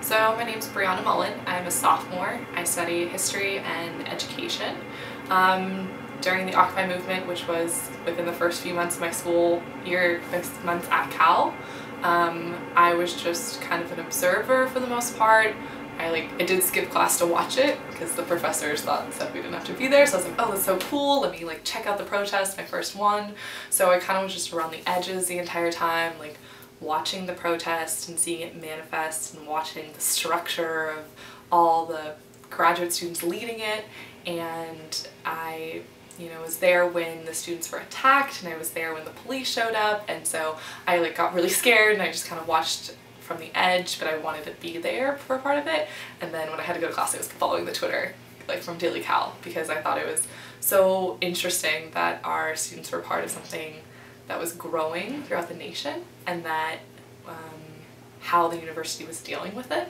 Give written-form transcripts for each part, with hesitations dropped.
So my name's Briana Mullen. I'm a sophomore. I study history and education. During the Occupy movement, which was within the first few months of my school year, 6 months at Cal, I was just kind of an observer for the most part. I did skip class to watch it because the professors said we didn't have to be there, so I was like, oh, that's so cool, let me check out the protest, my first one. So I kind of was just around the edges the entire time, watching the protest and seeing it manifest and watching the structure of all the graduate students leading it. And I was there when the students were attacked, and I was there when the police showed up, and so I got really scared and I just kind of watched from the edge, but I wanted to be there for part of it. And then when I had to go to class, I was following the Twitter from Daily Cal, because I thought it was so interesting that our students were part of something that was growing throughout the nation, and that how the university was dealing with it.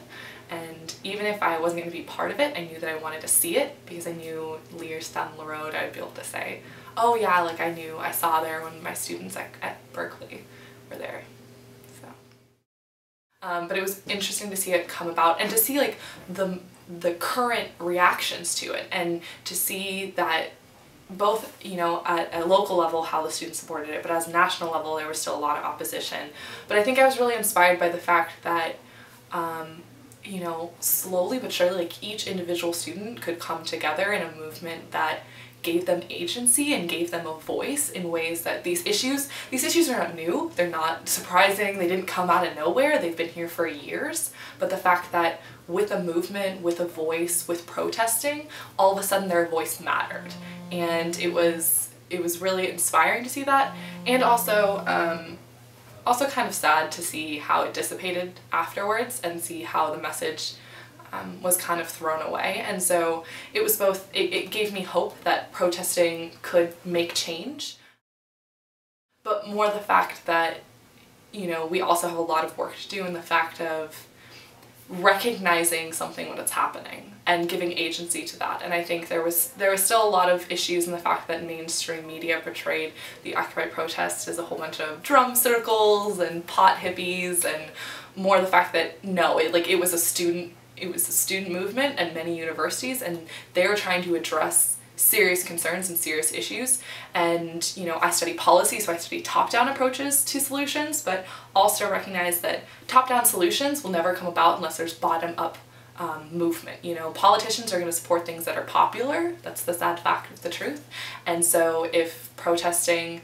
And even if I wasn't going to be part of it, I knew that I wanted to see it, because I knew years down the road I'd be able to say, oh yeah, I saw there when my students at Berkeley were there. So, but it was interesting to see it come about, and to see the current reactions to it, and to see that both, at a local level how the students supported it, but as a national level there was still a lot of opposition. But I think I was really inspired by the fact that slowly but surely each individual student could come together in a movement that gave them agency and gave them a voice in ways that these issues are not new, they're not surprising, they didn't come out of nowhere, they've been here for years. But the fact that with a movement, with a voice, with protesting, all of a sudden their voice mattered. And it was really inspiring to see that, and also kind of sad to see how it dissipated afterwards, and see how the message was kind of thrown away. And so it was both, it gave me hope that protesting could make change, but more the fact that, we also have a lot of work to do in the fact of recognizing something when it's happening and giving agency to that. And I think there was still a lot of issues in the fact that mainstream media portrayed the Occupy protest as a whole bunch of drum circles and pot hippies, and more the fact that no, it was a student movement at many universities, and they were trying to address serious concerns and serious issues. And I study policy, so I study top-down approaches to solutions, but also recognize that top-down solutions will never come about unless there's bottom-up movement. Politicians are going to support things that are popular. That's the sad fact of the truth. And so if protesting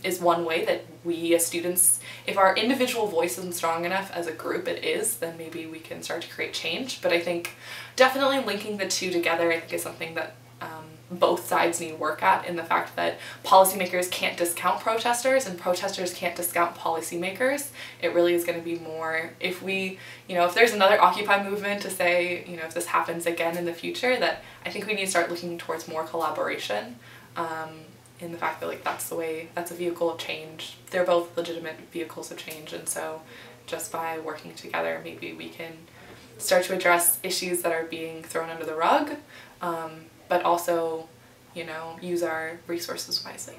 is one way that we as students, if our individual voice isn't strong enough, as a group it is, then maybe we can start to create change. But I think definitely linking the two together, I think, is something that both sides need work at, in the fact that policymakers can't discount protesters and protesters can't discount policymakers. It really is going to be more, if we, if there's another Occupy movement to say, if this happens again in the future, that I think we need to start looking towards more collaboration, in the fact that that's a vehicle of change. They're both legitimate vehicles of change, and so just by working together maybe we can start to address issues that are being thrown under the rug, but also, use our resources wisely.